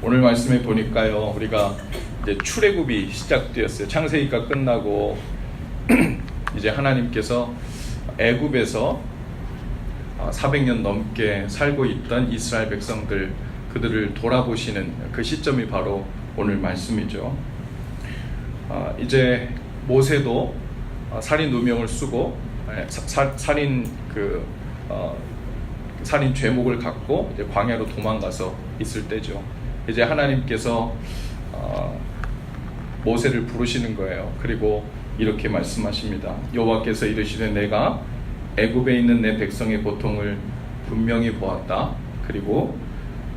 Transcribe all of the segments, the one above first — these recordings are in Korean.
오늘 말씀에 보니까요, 우리가 이제 출애굽이 시작되었어요. 창세기가 끝나고 이제 하나님께서 애굽에서 400년 넘게 살고 있던 이스라엘 백성들, 그들을 돌아보시는 그 시점이 바로 오늘 말씀이죠. 이제 모세도 살인 누명을 쓰고 살인 죄목을 갖고 이제 광야로 도망가서 있을 때죠. 이제 하나님께서 모세를 부르시는 거예요. 그리고 이렇게 말씀하십니다. 여호와께서 이르시되 내가 애굽에 있는 내 백성의 고통을 분명히 보았다. 그리고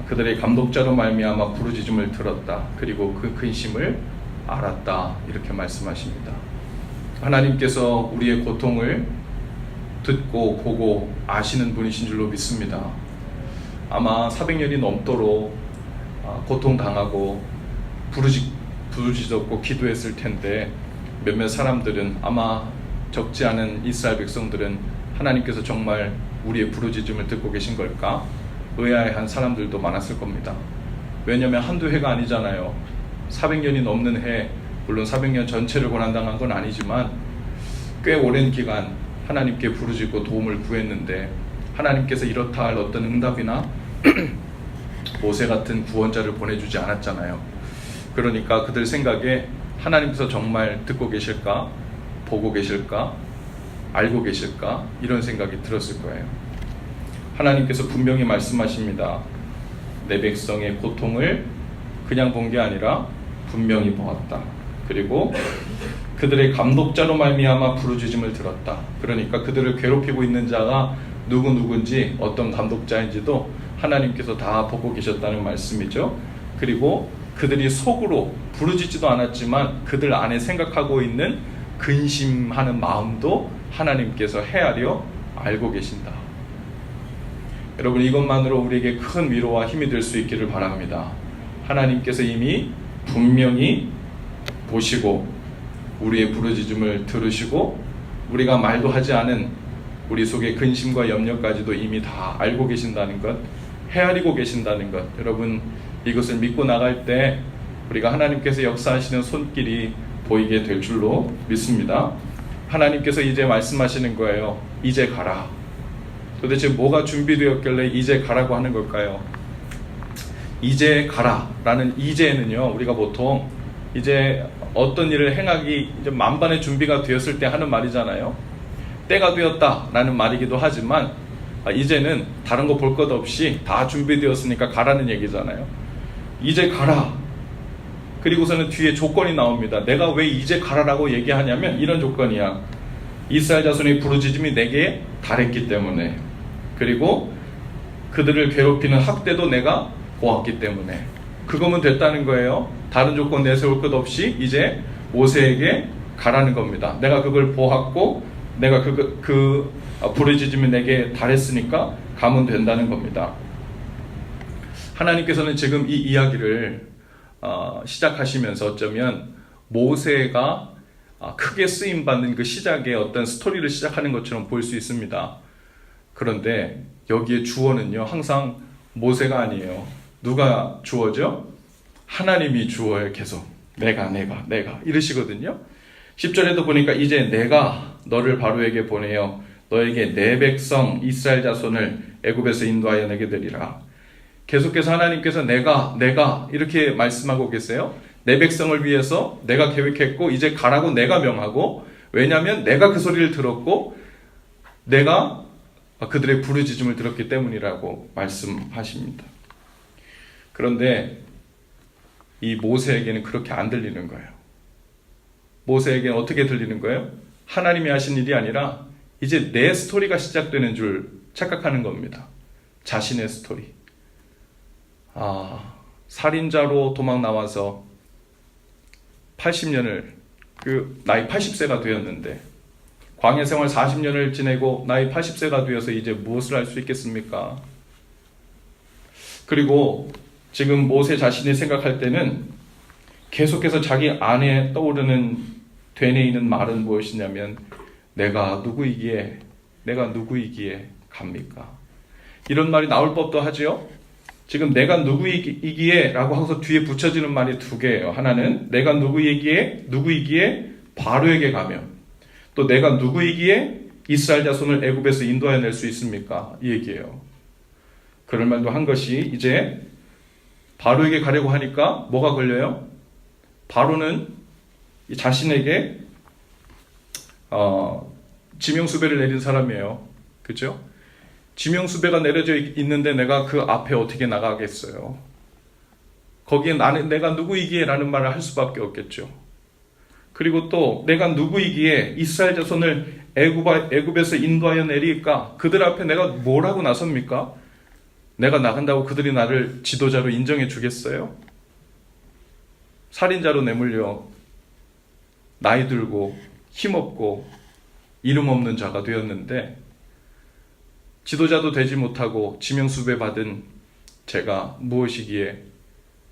그들의 감독자로 말미암아 부르짖음을 들었다. 그리고 그 근심을 알았다. 이렇게 말씀하십니다. 하나님께서 우리의 고통을 듣고 보고 아시는 분이신 줄로 믿습니다. 아마 400년이 넘도록 고통당하고 부르짖었고 기도했을 텐데, 몇몇 사람들은, 아마 적지 않은 이스라엘 백성들은 하나님께서 정말 우리의 부르짖음을 듣고 계신 걸까 의아해한 사람들도 많았을 겁니다. 왜냐하면 한두 해가 아니잖아요. 400년이 넘는 해, 물론 400년 전체를 고난당한 건 아니지만 꽤 오랜 기간 하나님께 부르짖고 도움을 구했는데 하나님께서 이렇다 할 어떤 응답이나 모세 같은 구원자를 보내주지 않았잖아요. 그러니까 그들 생각에 하나님께서 정말 듣고 계실까, 보고 계실까, 알고 계실까, 이런 생각이 들었을 거예요. 하나님께서 분명히 말씀하십니다. 내 백성의 고통을 그냥 본 게 아니라 분명히 보았다. 그리고 그들의 감독자로 말미암아 부르짖음을 들었다. 그러니까 그들을 괴롭히고 있는 자가 누군지, 어떤 감독자인지도 하나님께서 다 보고 계셨다는 말씀이죠. 그리고 그들이 속으로 부르짖지도 않았지만 그들 안에 생각하고 있는 근심하는 마음도 하나님께서 헤아려 알고 계신다. 여러분, 이것만으로 우리에게 큰 위로와 힘이 될 수 있기를 바랍니다. 하나님께서 이미 분명히 보시고 우리의 부르짖음을 들으시고 우리가 말도 하지 않은 우리 속의 근심과 염려까지도 이미 다 알고 계신다는 것, 헤아리고 계신다는 것, 여러분, 이것을 믿고 나갈 때 우리가 하나님께서 역사하시는 손길이 보이게 될 줄로 믿습니다. 하나님께서 이제 말씀하시는 거예요. 이제 가라. 도대체 뭐가 준비되었길래 이제 가라고 하는 걸까요? 이제 가라 라는 이제는요, 우리가 보통 이제 어떤 일을 행하기 이제 만반의 준비가 되었을 때 하는 말이잖아요. 때가 되었다 라는 말이기도 하지만 이제는 다른 거 볼 것 없이 다 준비되었으니까 가라는 얘기잖아요. 이제 가라. 그리고서는 뒤에 조건이 나옵니다. 내가 왜 이제 가라라고 얘기하냐면 이런 조건이야. 이스라엘 자손의 부르짖음이 내게 달했기 때문에, 그리고 그들을 괴롭히는 학대도 내가 보았기 때문에, 그거면 됐다는 거예요. 다른 조건 내세울 것 없이 이제 모세에게 가라는 겁니다. 내가 그걸 보았고 내가 그 부르짖음이 내게 달했으니까 가면 된다는 겁니다. 하나님께서는 지금 이 이야기를 시작하시면서 어쩌면 모세가 크게 쓰임받는 그 시작의 어떤 스토리를 시작하는 것처럼 보일 수 있습니다. 그런데 여기에 주어는요, 항상 모세가 아니에요. 누가 주어죠? 하나님이 주어요. 계속 내가 이러시거든요. 10절에도 보니까 이제 내가 너를 바로에게 보내어 너에게 내 백성 이스라엘 자손을 애굽에서 인도하여 내게 되리라. 계속해서 하나님께서 내가 이렇게 말씀하고 계세요. 내 백성을 위해서 내가 계획했고 이제 가라고 내가 명하고, 왜냐하면 내가 그 소리를 들었고 내가 그들의 부르짖음을 들었기 때문이라고 말씀하십니다. 그런데 이 모세에게는 그렇게 안 들리는 거예요. 모세에게는 어떻게 들리는 거예요? 하나님이 하신 일이 아니라 이제 내 스토리가 시작되는 줄 착각하는 겁니다. 자신의 스토리. 살인자로 도망 나와서 80년을, 나이 80세가 되었는데 광야 생활 40년을 지내고 나이 80세가 되어서 이제 무엇을 할 수 있겠습니까? 그리고 지금 모세 자신이 생각할 때는 계속해서 자기 안에 떠오르는 되뇌이는 말은 무엇이냐면 내가 누구이기에 갑니까? 이런 말이 나올 법도 하지요. 지금 내가 누구이기에 라고 하고서 뒤에 붙여지는 말이 두 개예요. 하나는 내가 누구이기에 바로에게 가면, 또 내가 누구이기에 이스라엘 자손을 애굽에서 인도하여 낼 수 있습니까? 이 얘기예요. 그럴 말도 한 것이 이제 바로에게 가려고 하니까 뭐가 걸려요? 바로는 자신에게 지명수배를 내린 사람이에요. 그죠? 지명수배가 내려져 있는데 내가 그 앞에 어떻게 나가겠어요? 거기에 내가 누구이기에 라는 말을 할 수밖에 없겠죠. 그리고 또 내가 누구이기에 이스라엘 자손을 애굽에서 인도하여 내릴까? 그들 앞에 내가 뭐라고 나섭니까? 내가 나간다고 그들이 나를 지도자로 인정해 주겠어요? 살인자로 내몰려 나이 들고 힘없고 이름 없는 자가 되었는데 지도자도 되지 못하고 지명수배 받은 제가 무엇이기에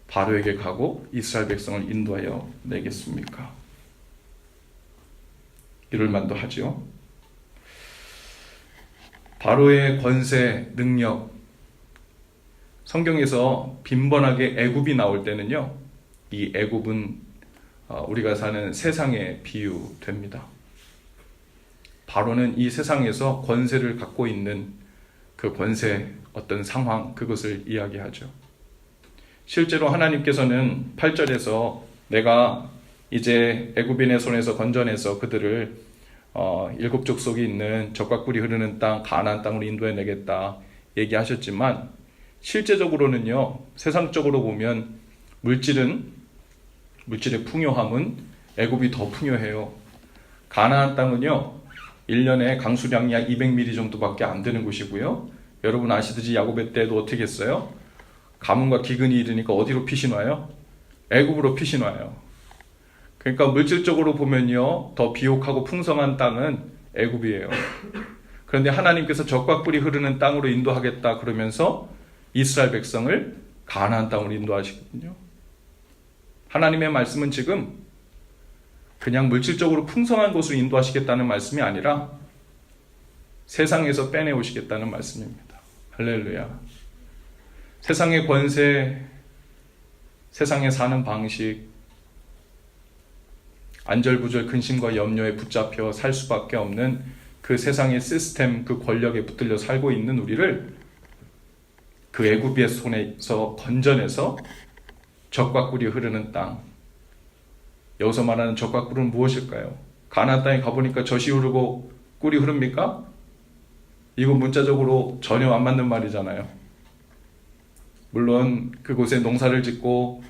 바로에게 가고 이스라엘 백성을 인도하여 내겠습니까? 이럴 만도 하죠. 바로의 권세, 능력, 성경에서 빈번하게 애굽이 나올 때는요, 이 애굽은 우리가 사는 세상에 비유됩니다. 바로는 이 세상에서 권세를 갖고 있는 그 권세, 어떤 상황, 그것을 이야기하죠. 실제로 하나님께서는 8절에서 내가 이제 애굽인의 손에서 건져내서 그들을 7족속이 있는 젖과 꿀이 흐르는 땅 가나안 땅으로 인도해 내겠다 얘기하셨지만, 실제적으로는요, 세상적으로 보면 물질의 풍요함은 애굽이 더 풍요해요. 가나안 땅은요 1년에 강수량이 약 200mm 정도밖에 안 되는 곳이고요. 여러분 아시듯이 야고보 때도 어떻게 했어요? 가뭄과 기근이 이르니까 어디로 피신 와요? 애굽으로 피신 와요. 그러니까 물질적으로 보면요 더 비옥하고 풍성한 땅은 애굽이에요. 그런데 하나님께서 젖과 꿀이 흐르는 땅으로 인도하겠다 그러면서 이스라엘 백성을 가나안 땅으로 인도하시거든요. 하나님의 말씀은 지금 그냥 물질적으로 풍성한 곳으로 인도하시겠다는 말씀이 아니라 세상에서 빼내오시겠다는 말씀입니다. 할렐루야. 세상의 권세, 세상에 사는 방식, 안절부절 근심과 염려에 붙잡혀 살 수밖에 없는 그 세상의 시스템, 그 권력에 붙들려 살고 있는 우리를 그 애굽의 손에서 건져내서 젖과 꿀이 흐르는 땅, 여기서 말하는 젖과 꿀은 무엇일까요? 가나안 땅에 가보니까 젖이 흐르고 꿀이 흐릅니까? 이거 문자적으로 전혀 안 맞는 말이잖아요. 물론 그곳에 농사를 짓고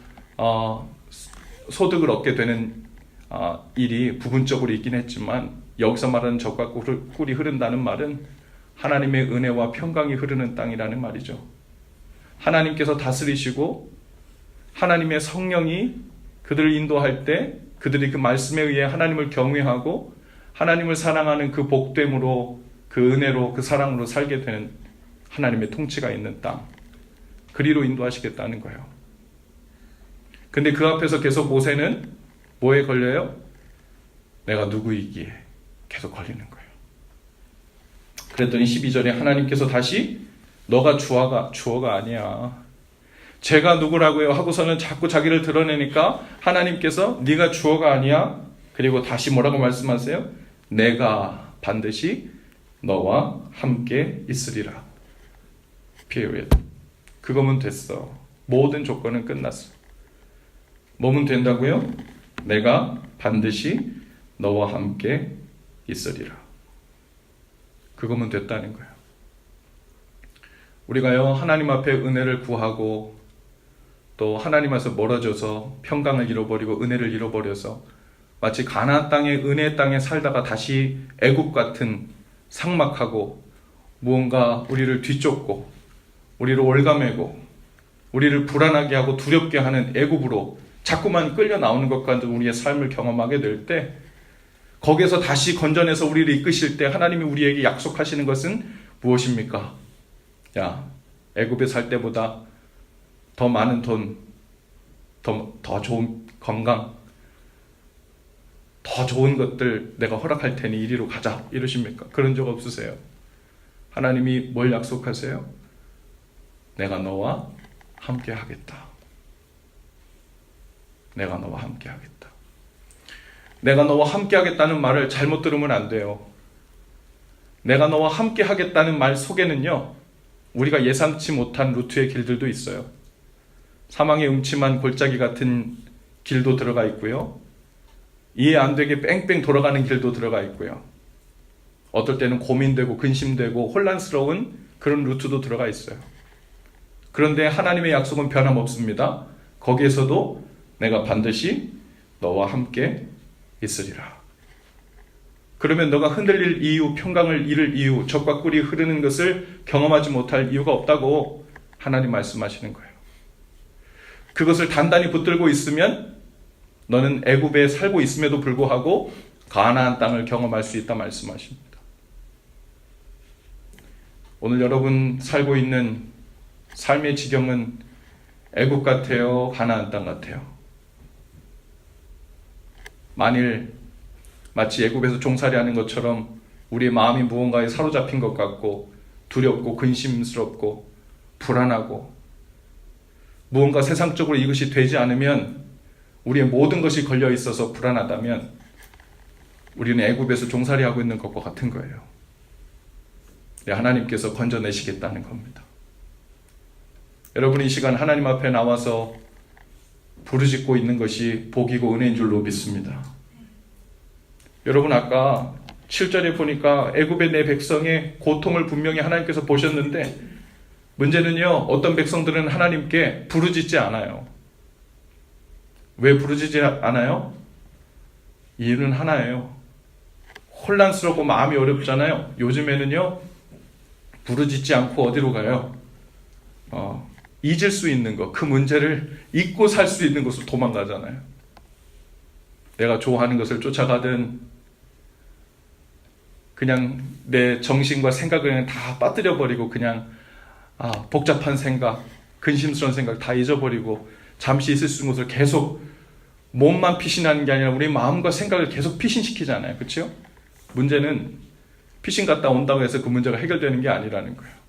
소득을 얻게 되는 일이 부분적으로 있긴 했지만, 여기서 말하는 젖과 꿀이 흐른다는 말은 하나님의 은혜와 평강이 흐르는 땅이라는 말이죠. 하나님께서 다스리시고 하나님의 성령이 그들을 인도할 때 그들이 그 말씀에 의해 하나님을 경외하고 하나님을 사랑하는 그 복됨으로, 그 은혜로, 그 사랑으로 살게 되는 하나님의 통치가 있는 땅, 그리로 인도하시겠다는 거예요. 근데 그 앞에서 계속 모세는 뭐에 걸려요? 내가 누구이기에 계속 걸리는 거예요. 그랬더니 12절에 하나님께서 다시 너가 주어가 아니야, 제가 누구라고요 하고서는 자꾸 자기를 드러내니까 하나님께서 네가 주어가 아니야. 그리고 다시 뭐라고 말씀하세요? 내가 반드시 너와 함께 있으리라. period. 그거면 됐어. 모든 조건은 끝났어. 뭐면 된다고요? 내가 반드시 너와 함께 있으리라. 그거면 됐다는 거예요. 우리가요 하나님 앞에 은혜를 구하고 또 하나님에서 멀어져서 평강을 잃어버리고 은혜를 잃어버려서 마치 가나안 땅의 은혜 땅에 살다가 다시 애굽 같은 삭막하고 무언가 우리를 뒤쫓고 우리를 올가매고 우리를 불안하게 하고 두렵게 하는 애굽으로 자꾸만 끌려 나오는 것 같은 우리의 삶을 경험하게 될 때, 거기에서 다시 건져내서 우리를 이끄실 때 하나님이 우리에게 약속하시는 것은 무엇입니까? 야, 애굽에 살 때보다 더 많은 돈, 더 좋은 건강, 더 좋은 것들 내가 허락할 테니 이리로 가자 이러십니까? 그런 적 없으세요? 하나님이 뭘 약속하세요? 내가 너와 함께 하겠다. 내가 너와 함께 하겠다. 내가 너와 함께 하겠다는 말을 잘못 들으면 안 돼요. 내가 너와 함께 하겠다는 말 속에는요, 우리가 예상치 못한 루트의 길들도 있어요. 사망의 음침한 골짜기 같은 길도 들어가 있고요. 이해 안 되게 뺑뺑 돌아가는 길도 들어가 있고요. 어떨 때는 고민되고 근심되고 혼란스러운 그런 루트도 들어가 있어요. 그런데 하나님의 약속은 변함없습니다. 거기에서도 내가 반드시 너와 함께 있으리라. 그러면 너가 흔들릴 이유, 평강을 잃을 이유, 적과 꿀이 흐르는 것을 경험하지 못할 이유가 없다고 하나님 말씀하시는 거예요. 그것을 단단히 붙들고 있으면 너는 애굽에 살고 있음에도 불구하고 가나안 땅을 경험할 수 있다 말씀하십니다. 오늘 여러분 살고 있는 삶의 지경은 애굽 같아요? 가나안 땅 같아요? 만일 마치 애굽에서 종살이 하는 것처럼 우리의 마음이 무언가에 사로잡힌 것 같고 두렵고 근심스럽고 불안하고 무언가 세상적으로 이것이 되지 않으면 우리의 모든 것이 걸려 있어서 불안하다면 우리는 애굽에서 종살이 하고 있는 것과 같은 거예요. 하나님께서 건져내시겠다는 겁니다. 여러분 이 시간 하나님 앞에 나와서 부르짖고 있는 것이 복이고 은혜인 줄로 믿습니다. 여러분 아까 7절에 보니까 애굽의 내 백성의 고통을 분명히 하나님께서 보셨는데 문제는요, 어떤 백성들은 하나님께 부르짖지 않아요. 왜 부르짖지 않아요? 이유는 하나예요. 혼란스럽고 마음이 어렵잖아요. 요즘에는요, 부르짖지 않고 어디로 가요? 잊을 수 있는 것, 그 문제를 잊고 살 수 있는 곳으로 도망가잖아요. 내가 좋아하는 것을 쫓아가든 그냥 내 정신과 생각을 그냥 다 빠뜨려버리고 그냥 복잡한 생각, 근심스러운 생각 다 잊어버리고 잠시 있을 수 있는 것을 계속 몸만 피신하는 게 아니라 우리 마음과 생각을 계속 피신시키잖아요. 그렇죠? 문제는 피신 갔다 온다고 해서 그 문제가 해결되는 게 아니라는 거예요.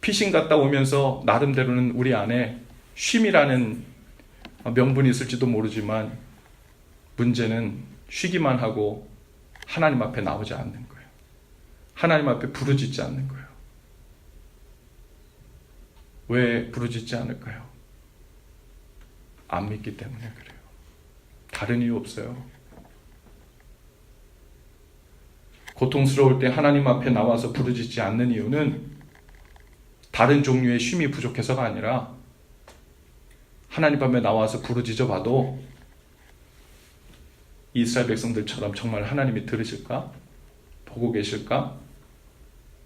피신 갔다 오면서 나름대로는 우리 안에 쉼이라는 명분이 있을지도 모르지만 문제는 쉬기만 하고 하나님 앞에 나오지 않는 거예요. 하나님 앞에 부르짖지 않는 거예요. 왜 부르짖지 않을까요? 안 믿기 때문에 그래요. 다른 이유 없어요. 고통스러울 때 하나님 앞에 나와서 부르짖지 않는 이유는 다른 종류의 쉼이 부족해서가 아니라 하나님 앞에 나와서 부르짖어 봐도 이스라엘 백성들처럼 정말 하나님이 들으실까? 보고 계실까?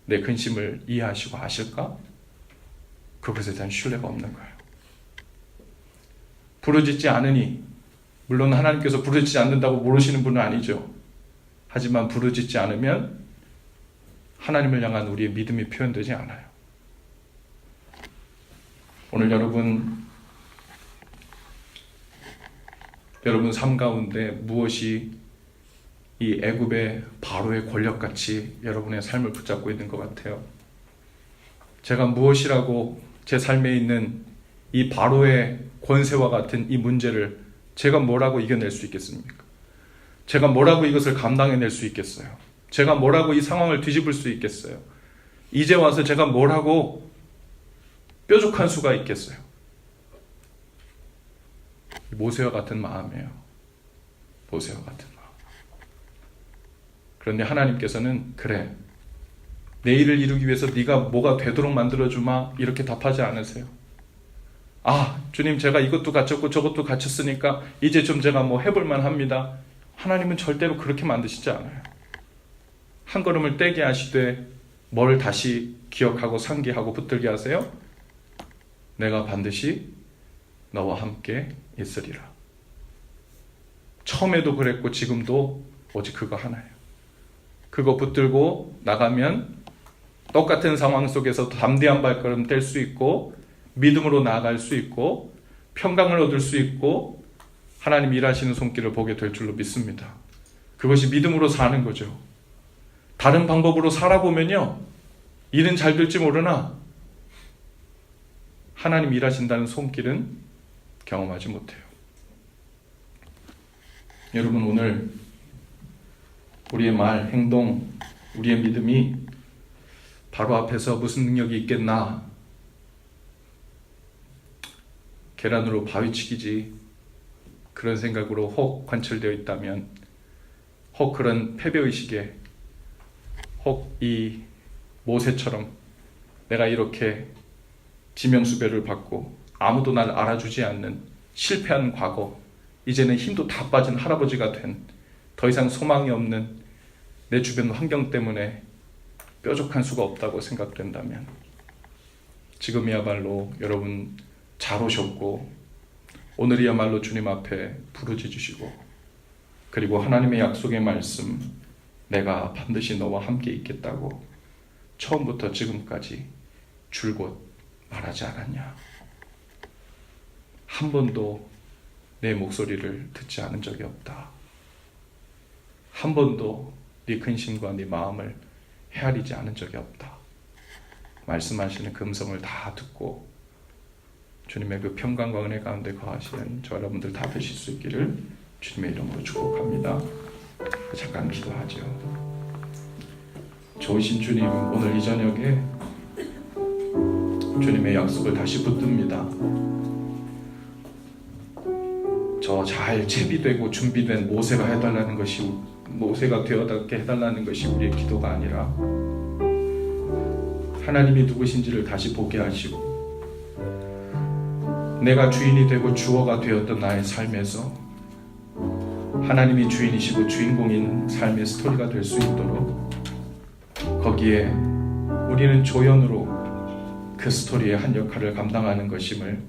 내 근심을 이해하시고 아실까? 그것에 대한 신뢰가 없는 거예요. 부르짖지 않으니, 물론 하나님께서 부르짖지 않는다고 모르시는 분은 아니죠. 하지만 부르짖지 않으면 하나님을 향한 우리의 믿음이 표현되지 않아요. 오늘 여러분 삶 가운데 무엇이 이 애굽의 바로의 권력같이 여러분의 삶을 붙잡고 있는 것 같아요? 제가 무엇이라고 제 삶에 있는 이 바로의 권세와 같은 이 문제를 제가 뭐라고 이겨낼 수 있겠습니까? 제가 뭐라고 이것을 감당해낼 수 있겠어요? 제가 뭐라고 이 상황을 뒤집을 수 있겠어요? 이제 와서 제가 뭐라고 뾰족한 수가 있겠어요? 모세와 같은 마음이에요. 모세와 같은 마음. 그런데 하나님께서는 그래, 내 일을 이루기 위해서 네가 뭐가 되도록 만들어주마 이렇게 답하지 않으세요. 주님 제가 이것도 갖췄고 저것도 갖췄으니까 이제 좀 제가 뭐 해볼만 합니다. 하나님은 절대로 그렇게 만드시지 않아요. 한 걸음을 떼게 하시되 뭘 다시 기억하고 상기하고 붙들게 하세요? 내가 반드시 너와 함께 있으리라. 처음에도 그랬고 지금도 오직 그거 하나예요. 그거 붙들고 나가면 똑같은 상황 속에서 담대한 발걸음 뗄 수 있고 믿음으로 나아갈 수 있고 평강을 얻을 수 있고 하나님 일하시는 손길을 보게 될 줄로 믿습니다. 그것이 믿음으로 사는 거죠. 다른 방법으로 살아보면요, 일은 잘 될지 모르나 하나님 일하신다는 손길은 경험하지 못해요. 여러분, 오늘 우리의 말, 행동, 우리의 믿음이 바로 앞에서 무슨 능력이 있겠나? 계란으로 바위치기지, 그런 생각으로 혹 관철되어 있다면, 혹 그런 패배의식에, 혹 이 모세처럼 내가 이렇게 지명수배를 받고 아무도 날 알아주지 않는 실패한 과거, 이제는 힘도 다 빠진 할아버지가 된, 더 이상 소망이 없는 내 주변 환경 때문에 뾰족한 수가 없다고 생각된다면, 지금이야말로 여러분 잘 오셨고 오늘이야말로 주님 앞에 부르짖으시고, 그리고 하나님의 약속의 말씀, 내가 반드시 너와 함께 있겠다고 처음부터 지금까지 줄곧 말하지 않았냐? 한 번도 내 목소리를 듣지 않은 적이 없다. 한 번도 네 근심과 네 마음을 헤아리지 않은 적이 없다. 말씀하시는 그 음성을 다 듣고 주님의 그 평강과 은혜 가운데 거하시는 저 여러분들 다 되실 수 있기를 주님의 이름으로 축복합니다. 잠깐 기도하죠. 좋으신 주님, 오늘 이 저녁에 주님의 약속을 다시 붙듭니다. 저 잘 채비되고 준비된 모세가 해달라는 것이, 모세가 되어닿게 해달라는 것이 우리의 기도가 아니라, 하나님이 누구신지를 다시 보게 하시고, 내가 주인이 되고 주어가 되었던 나의 삶에서 하나님이 주인이시고 주인공인 삶의 스토리가 될 수 있도록, 거기에 우리는 조연으로 그 스토리의 한 역할을 감당하는 것임을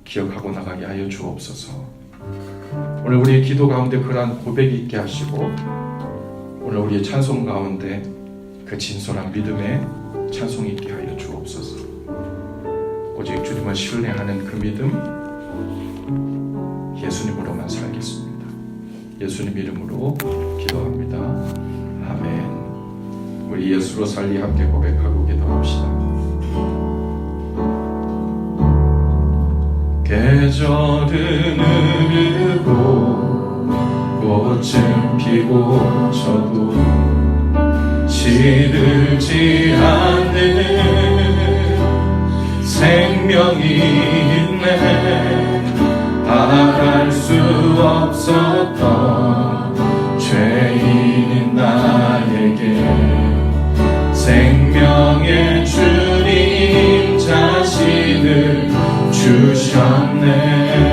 기억하고 나가게 하여 주옵소서. 오늘 우리의 기도 가운데 그러한 고백이 있게 하시고, 오늘 우리의 찬송 가운데 그 진솔한 믿음의 찬송이 있게 하여 주옵소서. 오직 주님을 신뢰하는 그 믿음, 예수님으로만 살겠습니다. 예수님 이름으로 기도합니다. 아멘. 우리 예수로 살리 함께 고백하고 기도합시다. 계절은 흐르고 꽃은 피고 저도 시들지 않는 생명이 있네. 바랄 수 없었던 죄인인 나에게 생명의 주님 자신을 주셨네.